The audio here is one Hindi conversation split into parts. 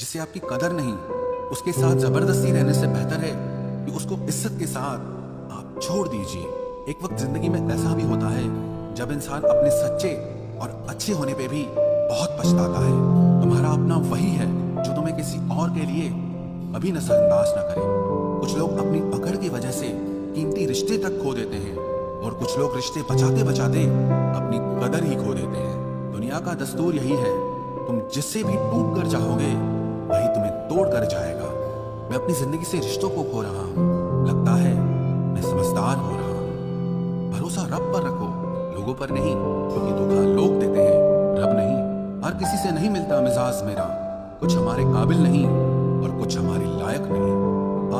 जिसे आपकी कदर नहीं, उसके साथ जबरदस्ती रहने से बेहतर है कि उसको इज्जत के साथ आप छोड़ दीजिए। एक वक्त जिंदगी में ऐसा भी होता है जब इंसान अपने सच्चे और अच्छे होने पे भी बहुत पछताता है। तुम्हारा अपना वही है जो तुम्हें किसी और के लिए कभी नजरअंदाज ना करे। कुछ लोग अपनी अकड़ की वजह से कीमती रिश्ते तक खो देते हैं और कुछ लोग रिश्ते बचाते बचाते अपनी कदर ही खो देते हैं। दुनिया का दस्तूर यही है, तुम जिससे भी टूट कर चाहोगे वही तुम्हें तोड़ कर जाएगा। मैं अपनी जिंदगी से रिश्तों को खो रहा हूँ, लगता है मैं समझदार हो रहा हूँ। भरोसा रब पर रखो, लोगों पर नहीं, क्योंकि धोखा लोग देते हैं, रब नहीं। हर किसी से नहीं मिलता मिजाज मेरा, कुछ हमारे काबिल नहीं और कुछ हमारे लायक नहीं।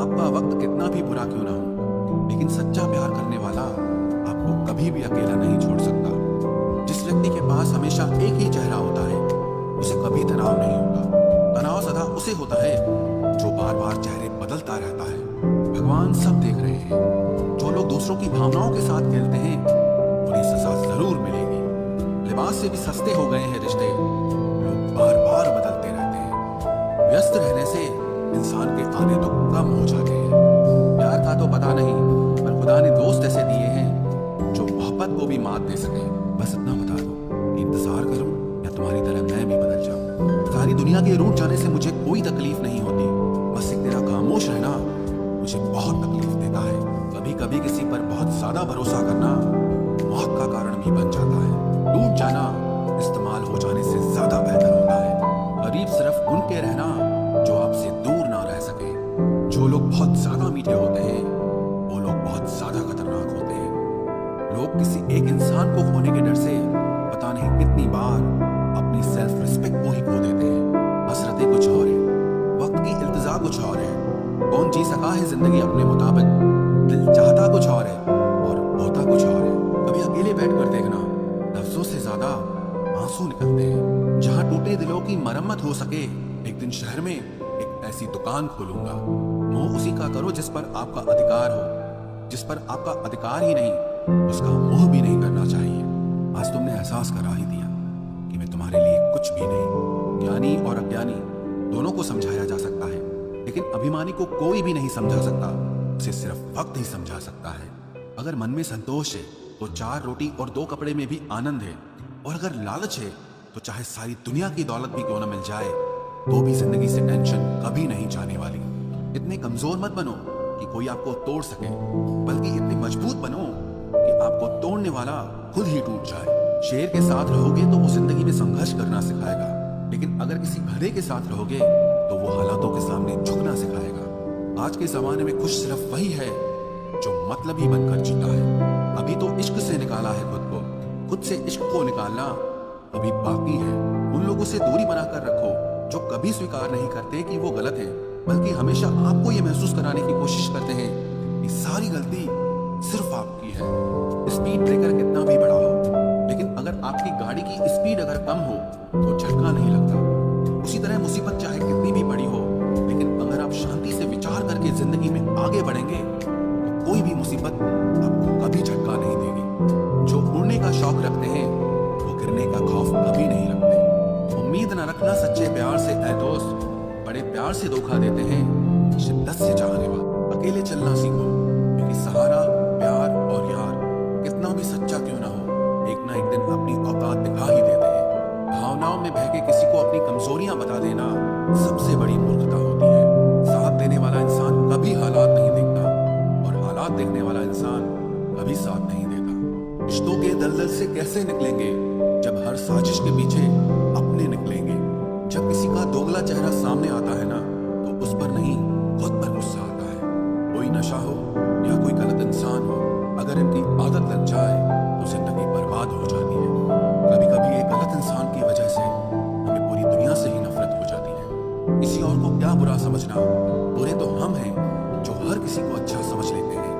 आपका वक्त कितना भी बुरा क्यों ना हो, लेकिन सच्चा प्यार करने वाला आपको कभी भी अकेला नहीं छोड़ सकता। जिस व्यक्ति के पास हमेशा एक ही चेहरा होता है उसे कभी तनाव नहीं होता। तनाव सदा उसे होता है जो बार बार चेहरे बदलता रहता है। भगवान सब देख रहे हैं, जो लोग दूसरों की भावनाओं के साथ खेलते हैं उन्हें सजा जरूर मिलेगी। लिबास से भी सस्ते हो गए हैं रिश्ते, लोग बार बार बदलते रहते हैं। व्यस्त रहने से इंसान के आने तो कम हो जाते हैं। प्यार का तो पता नहीं, पर खुदा ने दोस्त ऐसे दिए हैं जो मोहब्बत को भी मात दे सके। बस इतना बता दो कि इंतजार करूं या तुम्हारी तरह मैं भी बदल जाऊं। सारी दुनिया के रूठ जाने से मुझे कोई तकलीफ नहीं होती, बस एक तेरा खामोश रहना मुझे बहुत तकलीफ देता है। कभी कभी किसी पर बहुत ज्यादा भरोसा करना मौत का कारण भी बन जाता है। टूट जाना इस्तेमाल हो जाने से ज्यादा बेहतर होता है। करीब सिर्फ उनके रहना जो आपसे दूर ना रह सके। जो लोग बहुत ज्यादा मीठे होते हैं वो लोग बहुत ज्यादा खतरनाक होते हैं। लोग किसी एक इंसान को खोने के डर से पता नहीं कितनी बार अपनी सेल्फ रिस्पेक्ट को ही खो देते हैं। हसरतें कुछ और है, वक्त की इल्तिजा कुछ और है। कौन जी सका है जिंदगी अपने मुताबिक, दिल चाहता कुछ और है और होता कुछ और है। कभी अकेले बैठकर देखना, लफ्जों से ज्यादा आंसू निकलते हैं। जहां टूटे दिलों की मरम्मत हो सके, एक दिन शहर में एक ऐसी दुकान खोलूंगा। मोह उसी का करो जिस पर आपका अधिकार हो, जिस पर आपका अधिकार ही नहीं उसका मोह भी नहीं करना चाहिए। आज तुमने एहसास करा ही दिया कि मैं तुम्हारे लिए कुछ भी नहीं। ज्ञानी और अज्ञानी दोनों को समझाया जा सकता है, लेकिन अभिमानी को कोई भी नहीं समझा सकता, उसे सिर्फ वक्त ही समझा सकता है। अगर मन में संतोष है तो 4 रोटी और 2 कपड़े में भी आनंद है, और अगर लालच है तो चाहे सारी दुनिया की दौलत भी क्यों न मिल जाए तो भी जिंदगी से टेंशन कभी नहीं जाने वाली। इतने कमजोर मत बनो कि कोई आपको तोड़ सके, बल्कि इतने मजबूत बनो कि आपको तोड़ने वाला खुद ही टूट जाए। शेर के साथ रहोगे तो वो जिंदगी में संघर्ष करना सिखाएगा, लेकिन अगर किसी गधे के साथ रहोगे तो वो हालातों के सामने झुकना सिखाएगा। आज के जमाने में खुश सिर्फ वही है जो मतलबी बनकर जीता है। अभी तो इश्क से निकाला है खुद को, खुद से इश्क को निकालना अभी बाकी है। उन लोगों से दूरी बनाकर रखो जो कभी स्वीकार नहीं करते कि वो गलत है, बल्कि हमेशा आपको ये महसूस कराने की कोशिश करते हैं कि सारी गलती सिर्फ आपकी है। स्पीड ब्रेकर कितना भी बड़ा हो, लेकिन अगर आपकी गाड़ी की स्पीड अगर कम हो तो झटका नहीं लगता। उसी तरह मुसीबत चाहे कितनी भी बड़ी हो, लेकिन अगर आप शांति से विचार करके जिंदगी में आगे बढ़ेंगे तो कोई भी मुसीबत आपको कभी झटका नहीं देगी। जो उड़ने का शौक रखते हैं वो गिरने का खौफ कभी नहीं रखते। उम्मीद न रखना सच्चे प्यार से ऐ दोस्त, बड़े प्यार से धोखा देते हैं शिद्दत से चाहने वाले। अकेले चलना सीखो, क्योंकि सहारा, प्यार और यार कितना भी सच्चा क्यों ना हो, एक ना एक दिन अपनी औकात दिखा ही देते हैं। भावनाओं में बह के किसी को अपनी कमजोरियां बता देना सबसे बड़ी मूर्खता होती है। साथ देने वाला इंसान कभी हालात नहीं देखता, और हालात देखने वाला इंसान कभी साथ नहीं देता। रिश्तों के दलदल से कैसे निकलेंगे जब हर साजिश के पीछे अपने निकलेंगे। जब किसी का दोगला चेहरा सामने आता है ना, तो उस पर नहीं खुद पर गुस्सा आता है। कोई नशा हो या कोई गलत इंसान हो, अगर इनकी आदत लग जाए तो जिंदगी बर्बाद हो जाती है। कभी कभी एक गलत इंसान की वजह से हमें पूरी दुनिया से ही नफरत हो जाती है। किसी और को क्या बुरा समझना, बुरे तो हम हैं जो हर किसी को अच्छा समझ लेते हैं।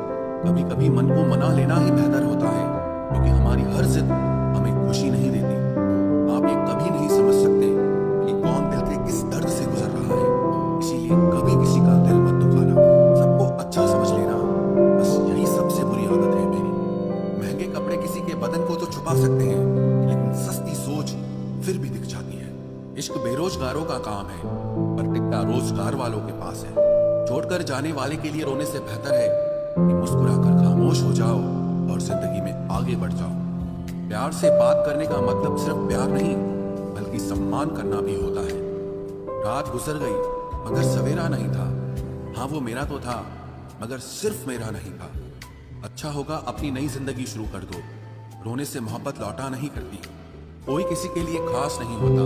कभी कभी मन को मना लेना ही बेहतर होता है, क्योंकि हमारी हर जिद हमें खुशी नहीं देती। आप ये कभी नहीं समझ सकते कि कौन दिल के किस दर्द से गुजर रहा है, इसीलिए कभी किसी का दिल मत दुखाना। सबको अच्छा समझ लेना, बस यही सबसे बुरी आदत है मेरी। महंगे कपड़े किसी के बदन को तो छुपा सकते हैं, लेकिन सस्ती सोच फिर भी दिख जाती है। इश्क बेरोजगारों का काम है, पर या रोजगार वालों के पास है। छोड़कर जाने वाले के लिए रोने से बेहतर है कि मुस्कुराकर खामोश हो जाओ और जिंदगी में आगे बढ़ जाओ। प्यार से बात करने का मतलब सिर्फ प्यार नहीं बल्कि सम्मान करना भी होता है। रात गुजर गई मगर सवेरा नहीं था। हाँ, वो मेरा तो था मगर सिर्फ मेरा नहीं था। अच्छा होगा अपनी नई जिंदगी शुरू कर दो। रोने से मोहब्बत लौटा नहीं करती। कोई किसी के लिए खास नहीं होता।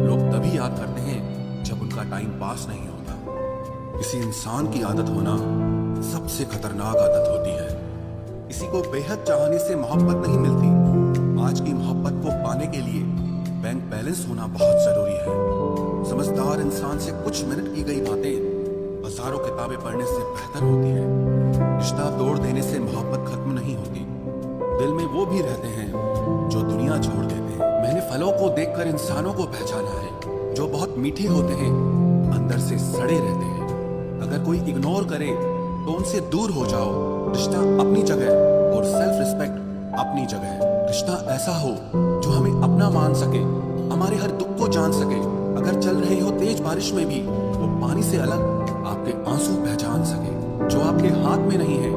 लोग तभी याद करते हैं जब उनका टाइम पास नहीं होता। किसी इंसान की आदत होना सबसे खतरनाक आदत होती है। किसी को बेहद चाहने से मोहब्बत नहीं मिलती। आज की मोहब्बत को पाने के लिए बैंक बैलेंस होना बहुत जरूरी है। समझदार इंसान से कुछ मिनट की गई बातें हजारों किताबें पढ़ने से बेहतर होती है। रिश्ता तोड़ देने से मोहब्बत खत्म नहीं होती। दिल में वो भी रहते हैं जो दुनिया छोड़ देते हैं। मैंने फलों को देखकर इंसानों को पहचाना है जो बहुत मीठे होते हैं अंदर से सड़े रहते हैं। अगर कोई इग्नोर करे तो उनसे दूर हो जाओ। रिश्ता अपनी जगह और सेल्फ रिस्पेक्ट अपनी जगह। रिश्ता ऐसा हो जो हमें अपना मान सके, हमारे हर दुख को जान सके। अगर चल रहे हो तेज बारिश में भी तो पानी से अलग आपके आंसू पहचान सके। जो आपके हाथ में नहीं है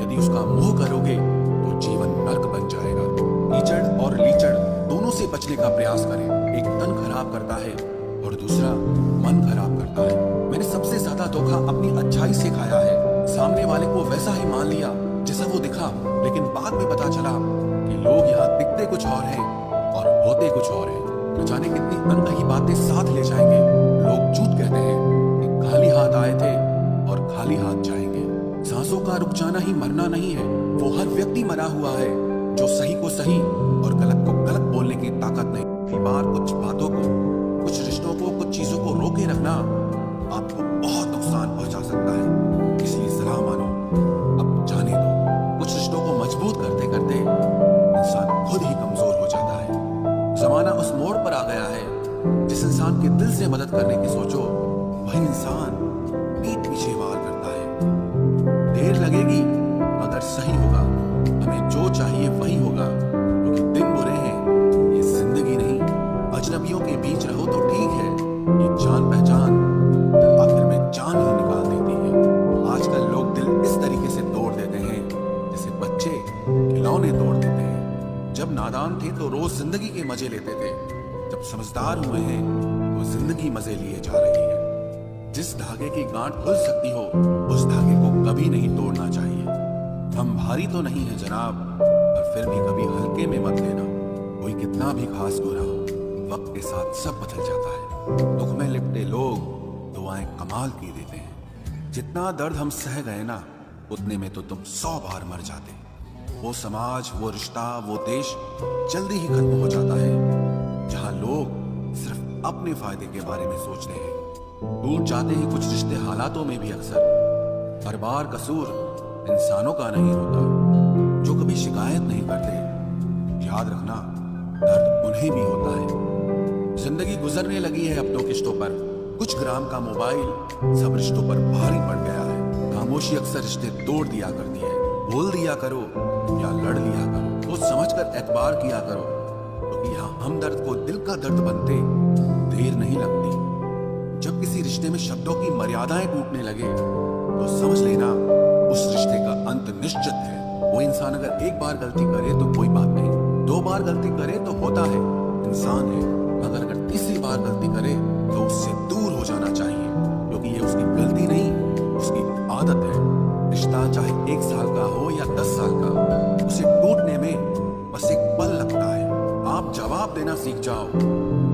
यदि उसका मोह करोगे तो जीवन नर्क बन जाएगा। कीचड़ और लीचड़ दोनों से बचने का प्रयास करें। एक तन खराब करता है और दूसरा मन खराब करता है। मैंने सबसे ज्यादा धोखा अपनी अच्छाई से खाया है। सामने वाले को वैसा ही मान लिया जैसा वो दिखा, लेकिन बाद में पता चला कि लोग यहाँ दिखते कुछ और हैं और होते कुछ और हैं। न जाने कितनी अनकही बातें साथ ले जाएंगे। लोग झूठ कहते हैं कि खाली हाथ आए थे और खाली हाथ जाएंगे। सांसों का रुक जाना ही मरना नहीं है। वो हर व्यक्ति मरा हुआ है जो सही को सही और गलत को गलत बोलने की ताकत नहीं। कई बार कुछ बातों को, कुछ रिश्तों को, कुछ चीजों को रोके रखना आपको बहुत नुकसान पहुंचा सकता है। इसलिए सलाह मानो, अब जाने दो। कुछ रिश्तों को मजबूत करते करते इंसान खुद ही कमजोर हो जाता है। जमाना उस मोड़ पर आ गया है जिस इंसान के दिल से मदद करने की सोचो वही इंसान पीठ पीछे वार करता है। देर लगेगी मगर सही होगा। हमें जो चाहिए वही होगा, क्योंकि दिन बुरे हैं ये जिंदगी नहीं। अजनबियों के बीच रहो तो ठीक है, ये जान पहचान आखिर में जान ही निकाल देती है। आजकल लोग दिल इस तरीके से तोड़ देते हैं जैसे बच्चे खिलौने तोड़ देते हैं। जब नादान थे तो रोज जिंदगी के मजे लेते थे। जब समझदार हुए हैं तो जिंदगी मजे लिए जा रही है। जिस धागे की गांठ खुल सकती हो उस धागे को कभी नहीं तोड़ना चाहिए। हम भारी तो नहीं है जनाब, पर फिर भी कभी हल्के में मत लेना। कोई कितना भी खास बुरा हो, वक्त के साथ सब बदल जाता है। दुख में लिपटे लोग दुआएं कमाल की देते हैं। जितना दर्द हम सह गए ना उतने में तो तुम 100 बार मर जाते। वो समाज, वो रिश्ता, वो देश जल्दी ही खत्म हो जाता है जहां लोग सिर्फ अपने फायदे के बारे में सोचते हैं। टूट जाते हैं कुछ रिश्ते हालातों में भी अक्सर। हर बार कसूर इंसानों का नहीं होता जो कभी शिकायत नहीं करते। याद रखना, दर्द उन्हें भी होता है। जिंदगी गुजरने लगी है अब तो किश्तों पर। कुछ ग्राम का मोबाइल सब रिश्तों पर भारी पड़ गया है। खामोशी अक्सर रिश्ते तोड़ दिया करती है। बोल दिया करो या लड़ लिया करो, वो समझकर एतबार किया करो, क्योंकि यहाँ हमदर्द को दिल का दर्द बनते देर नहीं लगती। जब किसी रिश्ते में शब्दों की मर्यादाएं टूटने लगे तो समझ लेना उस रिश्ते का अंत निश्चित है। वो इंसान अगर एक बार गलती करे तो कोई बात नहीं, 2 बार गलती करे तो होता है, इंसान है। मगर अगर तीसरी बार गलती करे तो उससे दूर हो जाना चाहिए, क्योंकि ये उसकी गलती नहीं, उसकी आदत है। रिश्ता चाहे 1 साल का हो या 10 साल का, उसे टूटने में बस एक पल लगता है। आप जवाब देना सीख जाओ,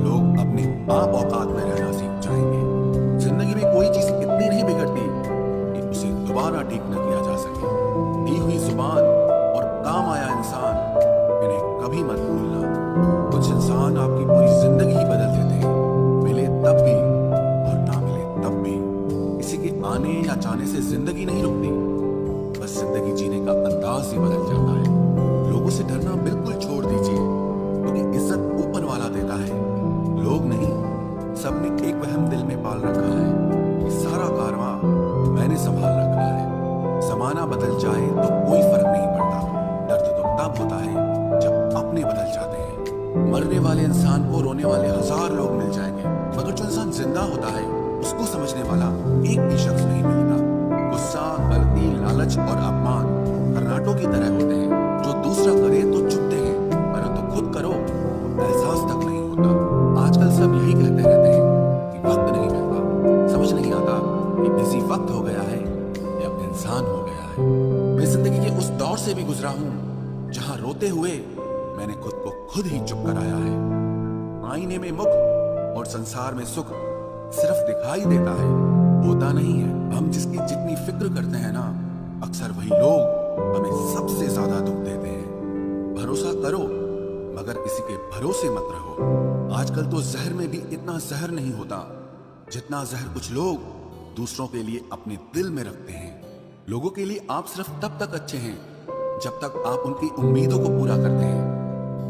लोग अपने आप औकात में रहना सीख जाएंगे। जिंदगी में कोई चीज इतनी नहीं बिगड़ती कि उसे दोबारा ठीक न किया जा सके। दी हुई जुबान और काम आया इंसान, इन्हें कभी मत भूलना। कुछ इंसान आपकी पूरी जिंदगी ही बदल देते हैं, मिले तब भी और ना मिले तब भी। किसी के आने या जाने से जिंदगी नहीं रुकती, बस जिंदगी जीने का अंदाज ही बदल जाता है। लोगों से डरना बिल्कुल छोड़ दीजिए, क्योंकि इज्जत ऊपर वाला देता है, लोग नहीं। सबने एक वहम दिल में पाल रखा है कि सारा कारवां मैंने संभाल रखा है। जमाना बदल जाए तो कोई फर्क नहीं पड़ता। दर्द तो तब होता है जब अपने बदल जाते हैं। मरने वाले इंसान को रोने वाले 1000 लोग मिल जाएंगे, मगर जो इंसान जिंदा होता है उसको समझ समझने वाला एक भी शख्स नहीं मिलता। गुस्सा, गलती, लालच और अपमान कर्राटों की तरह होते हैं जो दूसरा करे तो चुभते हैं, परंतु खुद करो तो एहसास तक नहीं होता। आजकल सब यही कहते रहते हैं कि वक्त नहीं मिलता। समझ नहीं आता कि बिजी वक्त हो गया है या इंसान हो गया है। मैं जिंदगी के उस दौर से भी गुजरा हूं जहां रोते हुए मैंने खुद को खुद ही चुप कराया है। आईने में मुख और संसार में सुख सिर्फ दिखाई देता है, होता नहीं है। हम जिसकी जितनी फिक्र करते हैं ना, अक्सर वही लोग हमें सबसे ज्यादा दुख देते हैं। भरोसा करो मगर किसी के भरोसे मत रहो। आजकल तो जहर में भी इतना जहर नहीं होता जितना जहर कुछ लोग दूसरों के लिए अपने दिल में रखते हैं। लोगों के लिए आप सिर्फ तब तक अच्छे हैं जब तक आप उनकी उम्मीदों को पूरा करते हैं,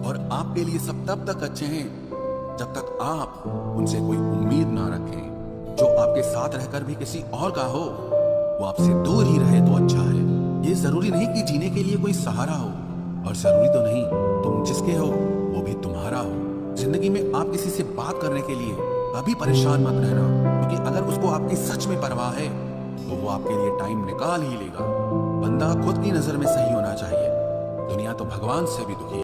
और आपके लिए सब तब तक अच्छे हैं जब तक आप उनसे कोई उम्मीद ना रखें। जो आपके साथ रहकर भी किसी और का हो, वो आपसे दूर ही रहे तो अच्छा है। ये जरूरी नहीं कि जीने के लिए कोई सहारा हो, और जरूरी तो नहीं तुम जिसके हो वो भी तुम्हारा हो। जिंदगी में आप किसी से बात करने के लिए कभी परेशान मत रहना, क्योंकि अगर उसको आपकी सच में परवाह है तो वो आपके लिए टाइम निकाल ही लेगा। बंदा खुद की नजर में सही होना चाहिए, दुनिया तो भगवान से भी दुखी है।